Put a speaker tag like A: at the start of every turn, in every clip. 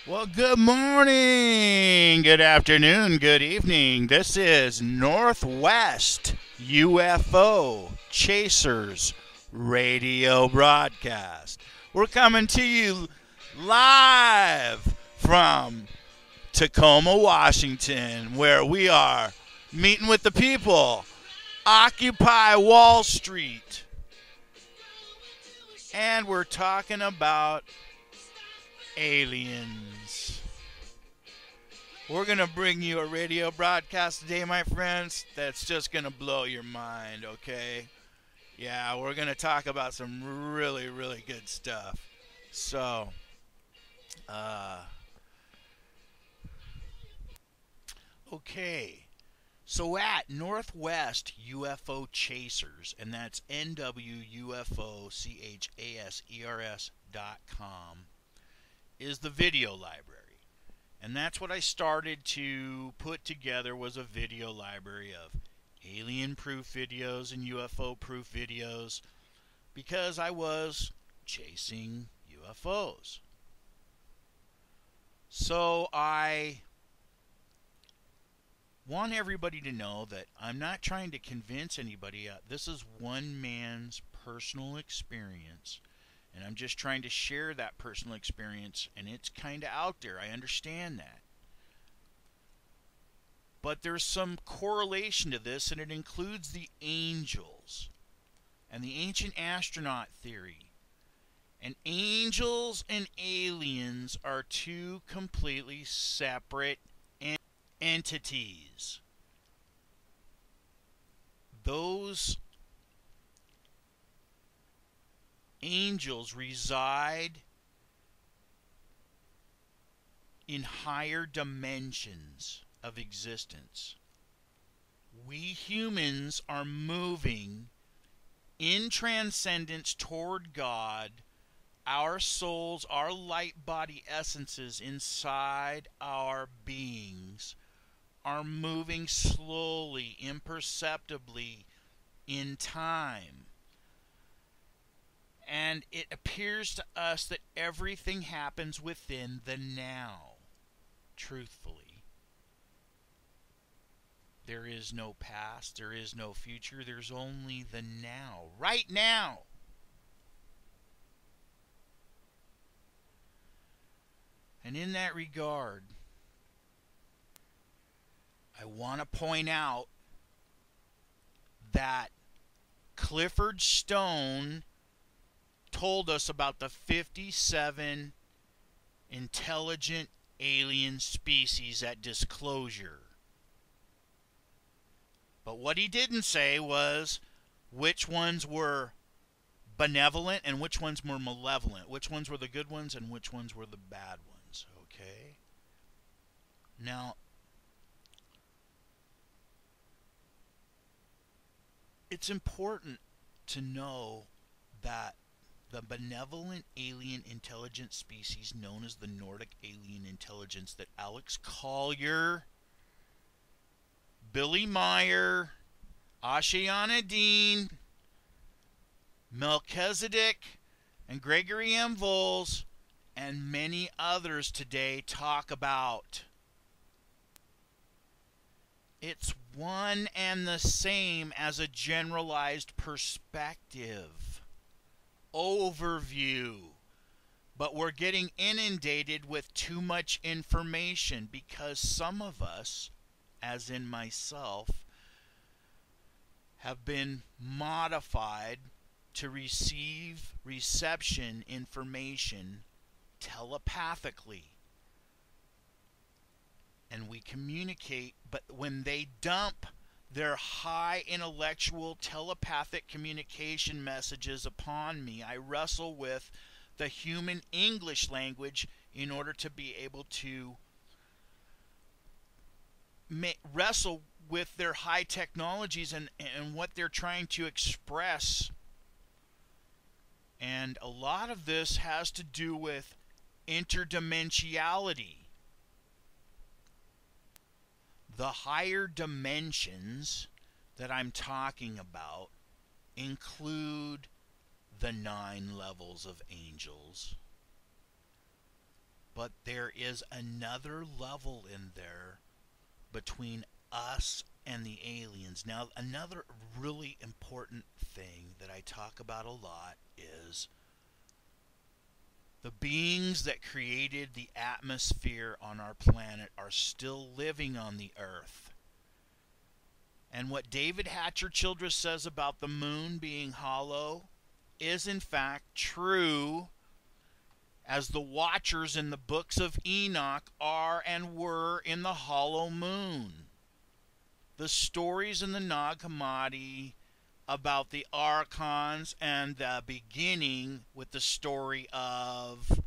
A: Well, good morning, good afternoon, good evening. This is Northwest UFO Chasers radio broadcast. We're coming to you live from Tacoma, Washington, where we are meeting with the people. Occupy Wall Street. And we're talking about aliens. We're going to bring you a radio broadcast today, my friends, that's just going to blow your mind, okay? Yeah, we're going to talk about some really, really good stuff. So, okay. So at Northwest UFO Chasers, and that's NWUFOCHASERS.com, is the video library. And that's what I started to put together, was a video library of alien-proof videos and UFO-proof videos, because I was chasing UFOs. So I want everybody to know that I'm not trying to convince anybody. This is one man's personal experience, and I'm just trying to share that personal experience, and it's kind of out there. I understand that. But there's some correlation to this, and it includes the angels and the ancient astronaut theory. And angels and aliens are two completely separate entities. Those angels reside in higher dimensions of existence. We humans are moving in transcendence toward God. Our souls, our light body essences inside our beings are moving slowly, imperceptibly in time. And it appears to us that everything happens within the now, truthfully. There is no past, there is no future, there's only the now, right now. And in that regard, I want to point out that Clifford Stone told us about the 57 intelligent alien species at disclosure. But what he didn't say was which ones were benevolent and which ones were malevolent, which ones were the good ones and which ones were the bad ones, okay? Now, it's important to know that the benevolent alien intelligent species known as the Nordic alien intelligence that Alex Collier, Billy Meyer, Ashiana Dean, Melchizedek, and Gregory M. Voles, and many others today talk about. It's one and the same as a generalized perspective, overview, but we're getting inundated with too much information because some of us, as in myself, have been modified to receive reception information telepathically. And we communicate, but when they dump their high intellectual telepathic communication messages upon me, I wrestle with the human English language in order to be able to wrestle with their high technologies and what they're trying to express. And a lot of this has to do with interdimensionality. The higher dimensions that I'm talking about include the 9 levels of angels, But there is another level in there between us and the aliens. Now, another really important thing that I talk about a lot is the beings that created the atmosphere on our planet are still living on the earth. And what David Hatcher Childress says about the moon being hollow is in fact true, as the watchers in the books of Enoch are and were in the hollow moon. The stories in the Nag Hammadi about the archons, and the beginning with the story of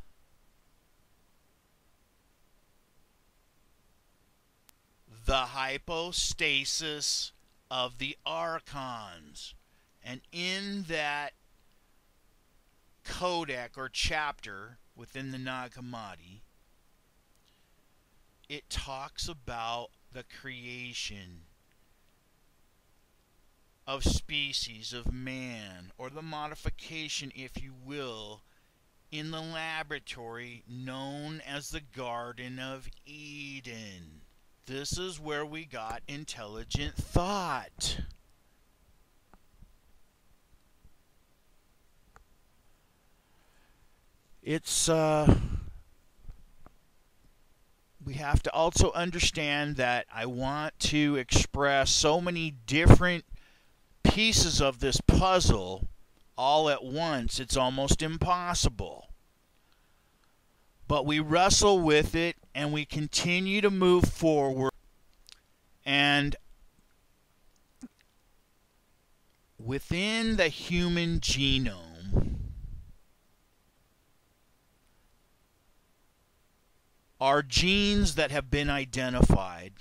A: the hypostasis of the archons. And in that codex or chapter within the Nag Hammadi, it talks about the creation of species of man, or the modification, if you will, in the laboratory known as the Garden of Eden. This is where we got intelligent thought. It's we have to also understand that I want to express so many different pieces of this puzzle all at once. It's almost impossible. But we wrestle with it and we continue to move forward. And within the human genome are genes that have been identified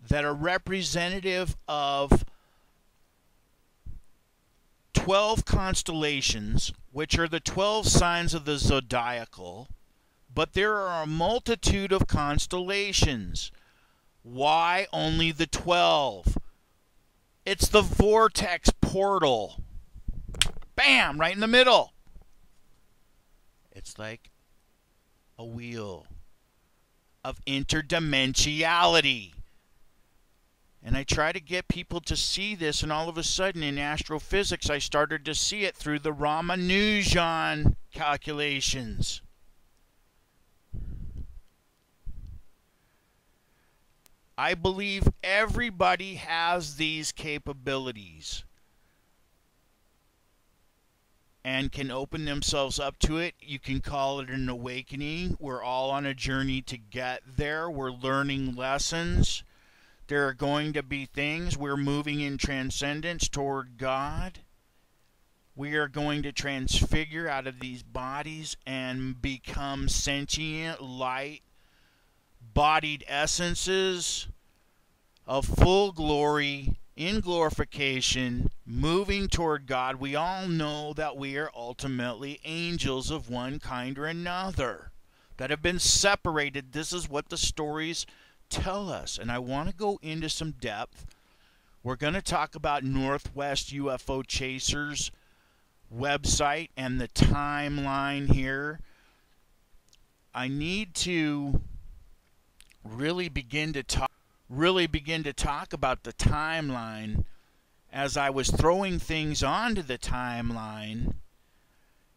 A: that are representative of 12 constellations, which are the 12 signs of the zodiacal, but there are a multitude of constellations. Why only the 12? It's the vortex portal. Bam! Right in the middle. It's like a wheel of interdimensionality. And I try to get people to see this, and all of a sudden in astrophysics I started to see it through the Ramanujan calculations. I believe everybody has these capabilities and can open themselves up to it. You can call it an awakening. We're all on a journey to get there. We're learning lessons. There are going to be things. We're moving in transcendence toward God. We are going to transfigure out of these bodies and become sentient, light-bodied essences of full glory, in glorification, moving toward God. We all know that we are ultimately angels of one kind or another that have been separated. This is what the stories tell us, and I want to go into some depth. We're going to talk about Northwest UFO Chasers website and the timeline here. I need to really begin to talk about the timeline as I was throwing things onto the timeline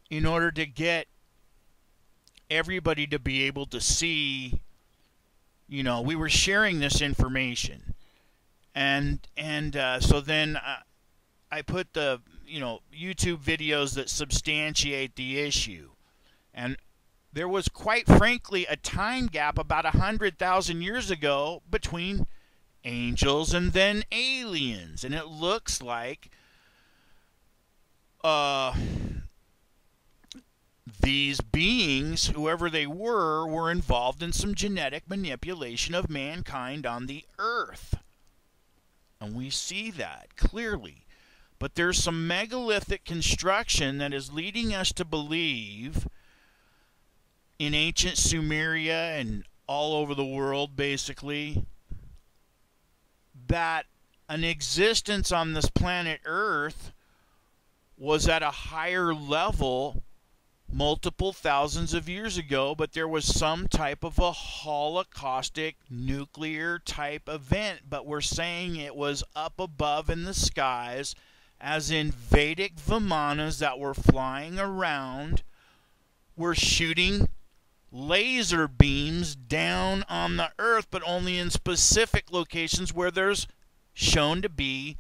A: in order to get everybody to be able to see. You know, we were sharing this information, and so then I put the YouTube videos that substantiate the issue, and there was quite frankly a time gap about 100,000 years ago between angels and then aliens, and it looks like these beings, whoever they were involved in some genetic manipulation of mankind on the earth. And we see that clearly. But there's some megalithic construction that is leading us to believe in ancient Sumeria and all over the world, basically, that an existence on this planet Earth was at a higher level multiple thousands of years ago, but there was some type of a holocaustic nuclear type event, but we're saying it was up above in the skies, as in Vedic Vimanas that were flying around, were shooting laser beams down on the earth, but only in specific locations where there's shown to be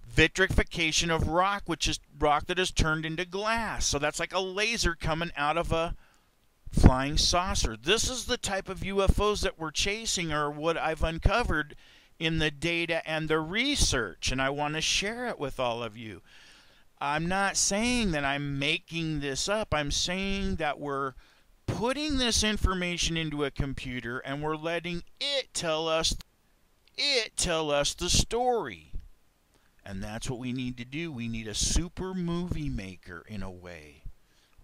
A: vitrification of rock, which is rock that is turned into glass. So that's like a laser coming out of a flying saucer. This is the type of UFOs that we're chasing, or what I've uncovered in the data and the research, and I want to share it with all of you. I'm not saying that I'm making this up. I'm saying that we're putting this information into a computer and we're letting it tell us the story. And that's what we need to do. We need a super movie maker in a way.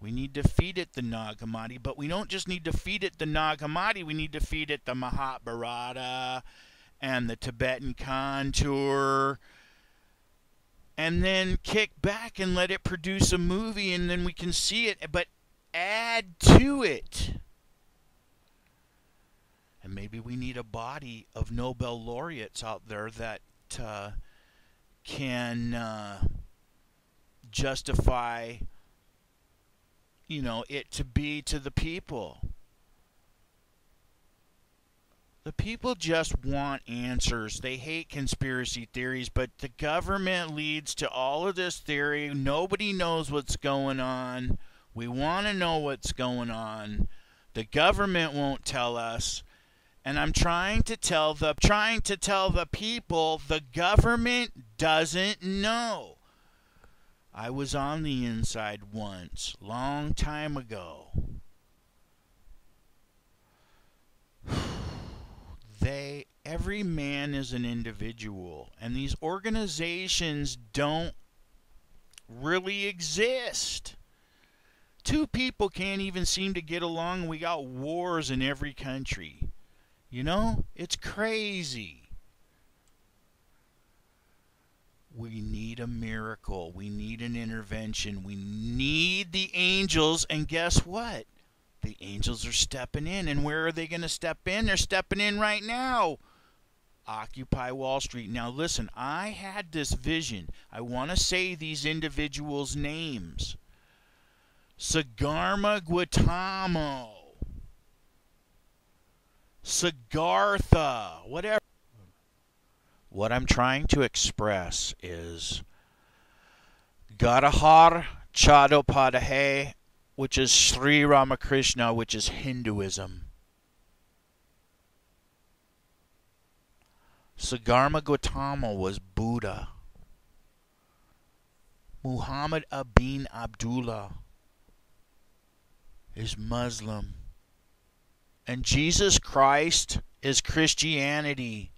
A: We need to feed it the Nag Hammadi, but we don't just need to feed it the Nag Hammadi. We need to feed it the Mahabharata and the Tibetan contour, and then kick back and let it produce a movie, and then we can see it, but add to it. And maybe we need a body of Nobel laureates out there that can justify, it to be to the people. The people just want answers. They hate conspiracy theories, but the government leads to all of this theory. Nobody knows what's going on. We want to know what's going on. The government won't tell us. And I'm trying to tell the people the government doesn't know. I was on the inside once, long time ago. Every man is an individual, and these organizations don't really exist. Two people can't even seem to get along. We got wars in every country. It's crazy. We need a miracle. We need an intervention. We need the angels, and guess what? The angels are stepping in, and where are they going to step in? They're stepping in right now. Occupy Wall Street. Now listen, I had this vision. I want to say these individuals' names. Sagarma Guatamo, Siddhartha, whatever. What I'm trying to express is Gadadhar Chattopadhyay, which is Sri Ramakrishna, which is Hinduism. Sagarma Gautama was Buddha. Muhammad bin Abdullah is Muslim. And Jesus Christ is Christianity.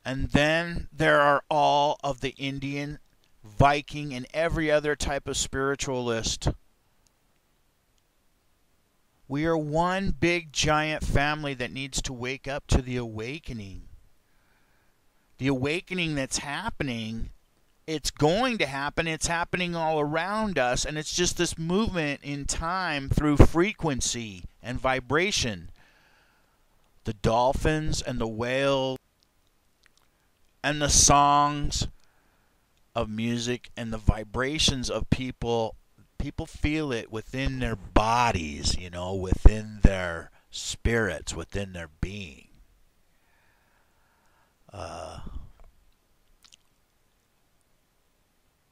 A: And then there are all of the Indian, Viking, and every other type of spiritualist. We are one big giant family that needs to wake up to the awakening. The awakening that's happening, it's going to happen. It's happening all around us, and it's just this movement in time through frequency and vibration. The dolphins and the whales and the songs of music and the vibrations of people feel it within their bodies, within their spirits, within their being.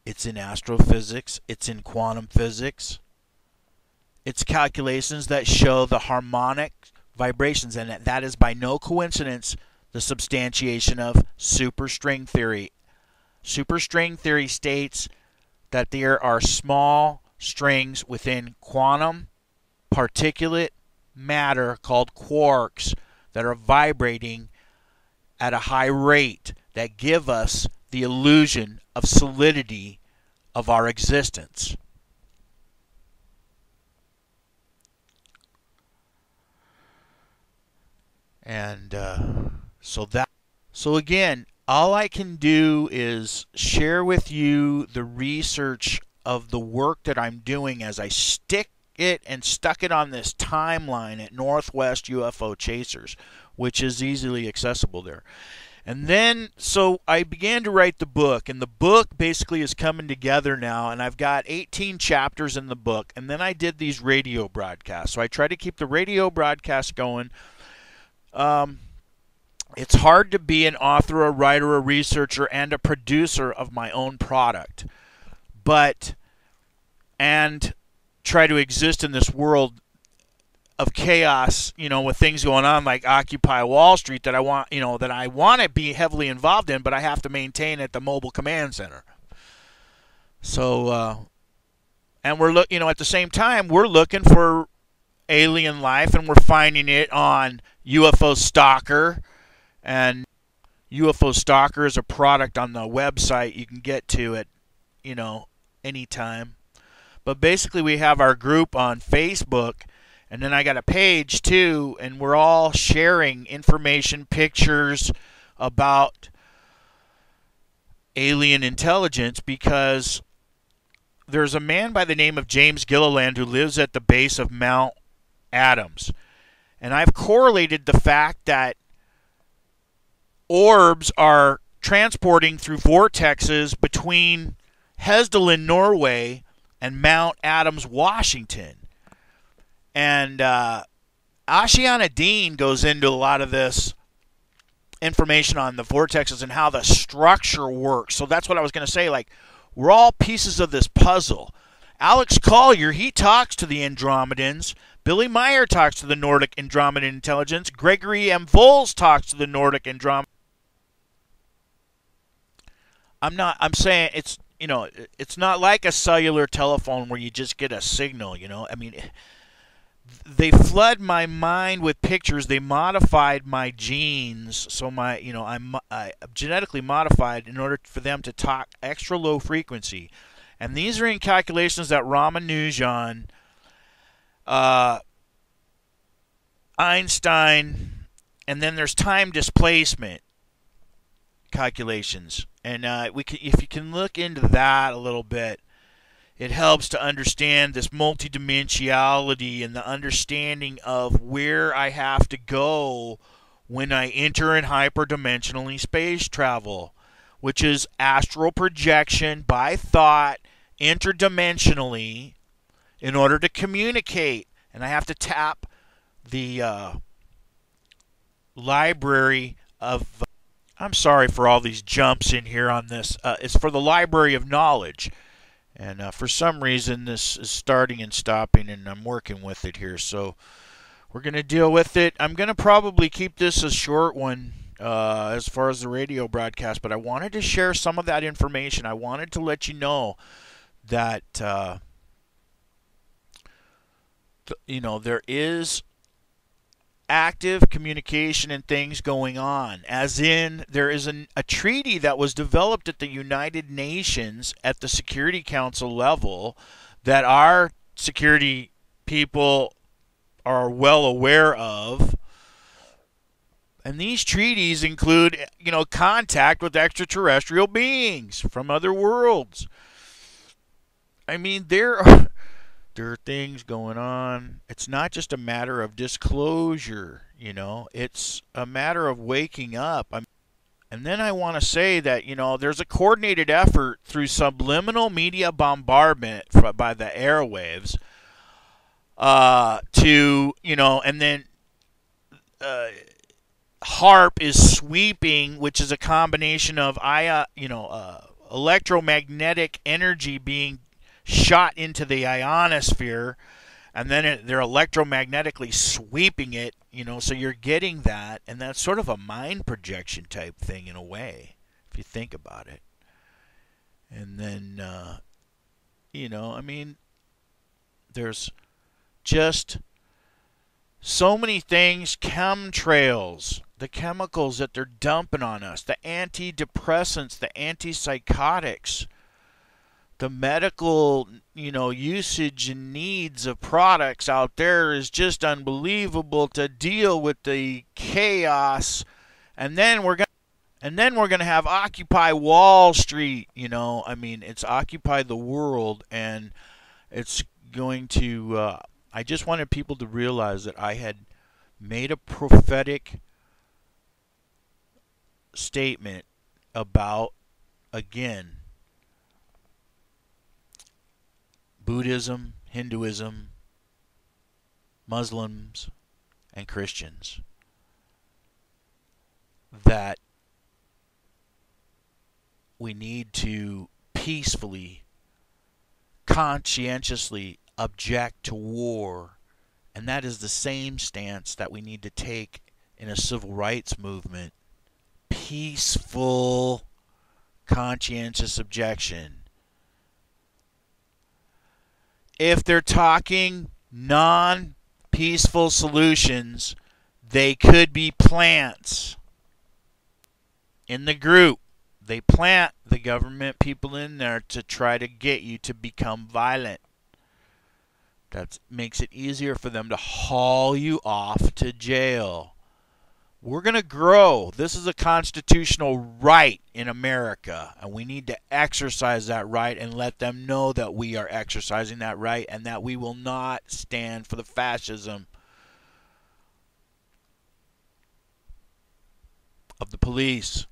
A: It's in astrophysics, it's in quantum physics. It's calculations that show the harmonic vibrations, and that is by no coincidence the substantiation of superstring theory. Superstring theory states that there are small strings within quantum particulate matter called quarks that are vibrating at a high rate that give us the illusion of solidity of our existence. And so again, all I can do is share with you the research of the work that I'm doing as I stick it and stuck it on this timeline at Northwest UFO Chasers, which is easily accessible there. And then, so I began to write the book, and the book basically is coming together now, and I've got 18 chapters in the book, and then I did these radio broadcasts. So I try to keep the radio broadcasts going. It's hard to be an author, a writer, a researcher, and a producer of my own product, and try to exist in this world of chaos, with things going on like Occupy Wall Street that I want to be heavily involved in, but I have to maintain at the mobile command center. So, and we're at the same time we're looking for alien life, and we're finding it on UFO Stalker, and UFO Stalker is a product on the website you can get to at anytime. But basically, we have our group on Facebook. And then I got a page too, and we're all sharing information, pictures about alien intelligence, because there's a man by the name of James Gilliland who lives at the base of Mount Adams. And I've correlated the fact that orbs are transporting through vortexes between Hesdalen, Norway, and Mount Adams, Washington. And Ashiana Dean goes into a lot of this information on the vortexes and how the structure works. So that's what I was going to say. Like, we're all pieces of this puzzle. Alex Collier, he talks to the Andromedans. Billy Meyer talks to the Nordic Andromedan Intelligence. Gregory M. Voles talks to the Nordic Andromedan. I'm saying it's not like a cellular telephone where you just get a signal, I mean, they flood my mind with pictures. They modified my genes, so I'm genetically modified in order for them to talk extra low frequency. And these are in calculations that Ramanujan, Einstein, and then there's time displacement calculations. And if you can look into that a little bit, it helps to understand this multidimensionality and the understanding of where I have to go when I enter in hyperdimensionally space travel, which is astral projection by thought interdimensionally in order to communicate. And I have to tap the library of... I'm sorry for all these jumps in here on this. It's for the library of knowledge. And for some reason, this is starting and stopping, and I'm working with it here. So we're going to deal with it. I'm going to probably keep this a short one as far as the radio broadcast, but I wanted to share some of that information. I wanted to let you know that, there is active communication and things going on, as in there is a treaty that was developed at the United Nations at the Security Council level that our security people are well aware of. And these treaties include, contact with extraterrestrial beings from other worlds. I mean, there are things going on. It's not just a matter of disclosure, it's a matter of waking up. And then I want to say that, there's a coordinated effort through subliminal media bombardment by the airwaves and then HARP is sweeping, which is a combination of electromagnetic energy being shot into the ionosphere, and then they're electromagnetically sweeping it, so you're getting that, and that's sort of a mind projection type thing in a way, if you think about it. And then, there's just so many things. Chemtrails, the chemicals that they're dumping on us, the antidepressants, the antipsychotics, the medical, usage and needs of products out there is just unbelievable to deal with the chaos. And then we're going to have Occupy Wall Street, it's Occupy the world, and it's going to, I just wanted people to realize that I had made a prophetic statement about, again, Buddhism, Hinduism, Muslims, and Christians. That we need to peacefully, conscientiously object to war. And that is the same stance that we need to take in a civil rights movement. Peaceful, conscientious objection. If they're talking non-peaceful solutions, they could be plants in the group. They plant the government people in there to try to get you to become violent. That makes it easier for them to haul you off to jail. We're going to grow. This is a constitutional right in America, and we need to exercise that right and let them know that we are exercising that right and that we will not stand for the fascism of the police.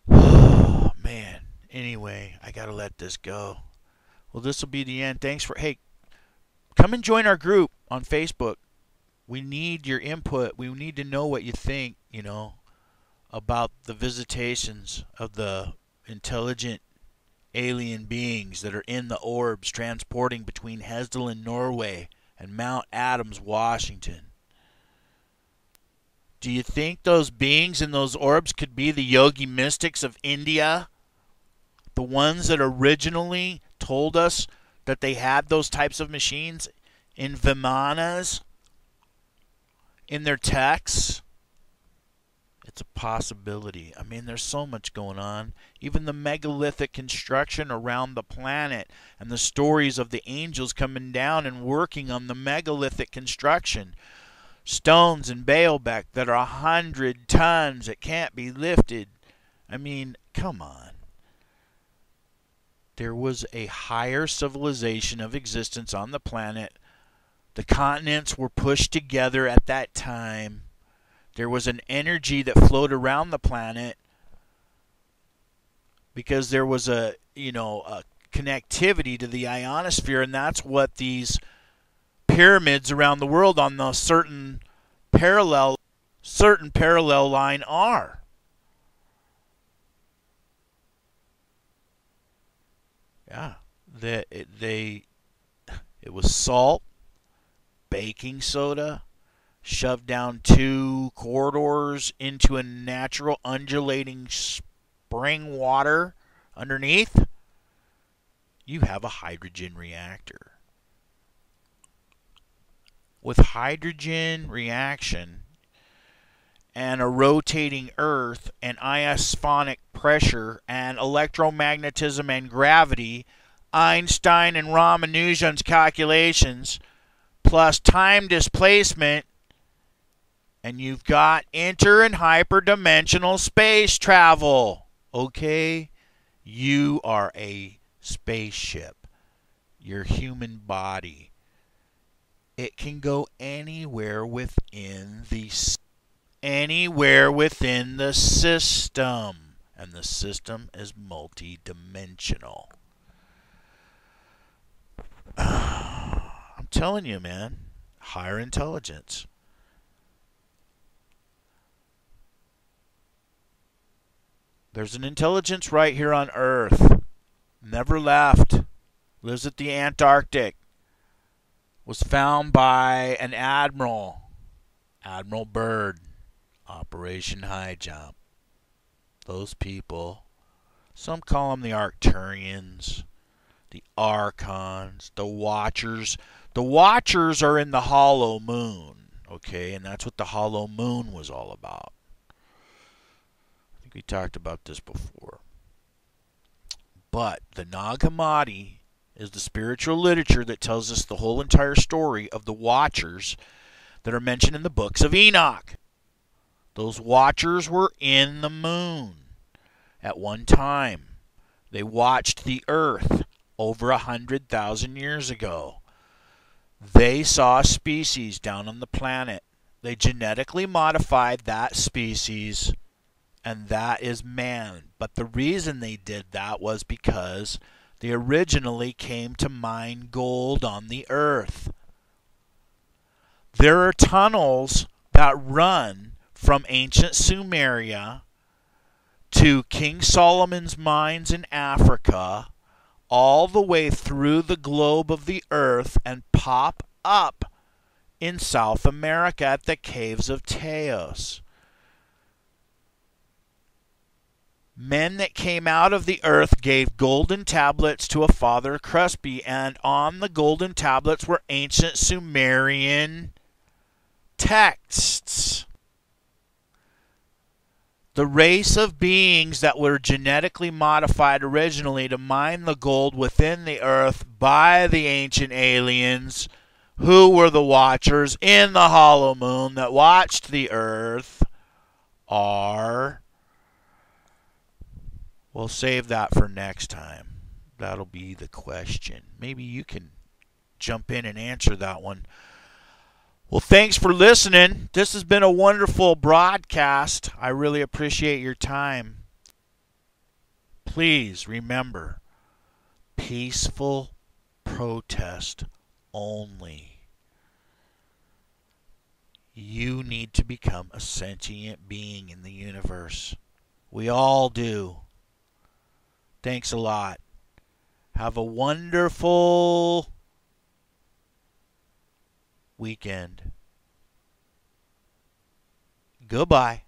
A: Oh, man. Anyway, I got to let this go. Well, this will be the end. Thanks for, hey, come and join our group on Facebook. We need your input. We need to know what you think, about the visitations of the intelligent alien beings that are in the orbs transporting between Hesdalen, Norway and Mount Adams, Washington. Do you think those beings in those orbs could be the yogi mystics of India? The ones that originally told us that they had those types of machines in Vimanas? In their texts? It's a possibility. I mean, there's so much going on. Even the megalithic construction around the planet and the stories of the angels coming down and working on the megalithic construction. Stones in Baalbek that are 100 tons that can't be lifted. I mean, come on. There was a higher civilization of existence on the planet. The continents were pushed together at that time. There was an energy that flowed around the planet because there was a connectivity to the ionosphere, and that's what these pyramids around the world on the certain parallel line are. Yeah, it was salt, baking soda, shoved down 2 corridors into a natural undulating spring water underneath. You have a hydrogen reactor. With hydrogen reaction and a rotating earth and ionospheric pressure and electromagnetism and gravity, Einstein and Ramanujan's calculations, plus time displacement, and you've got inter and hyperdimensional space travel. Okay? You are a spaceship. Your human body. It can go anywhere within the system. And the system is multidimensional. I'm telling you, man. Higher intelligence. There's an intelligence right here on Earth. Never left. Lives at the Antarctic. Was found by an admiral. Admiral Byrd. Operation High Jump. Those people. Some call them the Arcturians. The Archons. The Watchers. The Watchers are in the hollow moon. Okay, and that's what the hollow moon was all about. I think we talked about this before. But the Nag Hammadi is the spiritual literature that tells us the whole entire story of the Watchers that are mentioned in the books of Enoch. Those Watchers were in the moon at one time. They watched the Earth over 100,000 years ago. They saw a species down on the planet. They genetically modified that species, and that is man. But the reason they did that was because they originally came to mine gold on the Earth. There are tunnels that run from ancient Sumeria to King Solomon's mines in Africa, all the way through the globe of the Earth, and pop up in South America at the caves of Teos. Men that came out of the earth gave golden tablets to a Father Crosby, and on the golden tablets were ancient Sumerian texts. The race of beings that were genetically modified originally to mine the gold within the earth by the ancient aliens, who were the watchers in the hollow moon that watched the earth, are... We'll save that for next time. That'll be the question. Maybe you can jump in and answer that one. Well, thanks for listening. This has been a wonderful broadcast. I really appreciate your time. Please remember, peaceful protest only. You need to become a sentient being in the universe. We all do. Thanks a lot. Have a wonderful weekend. Goodbye.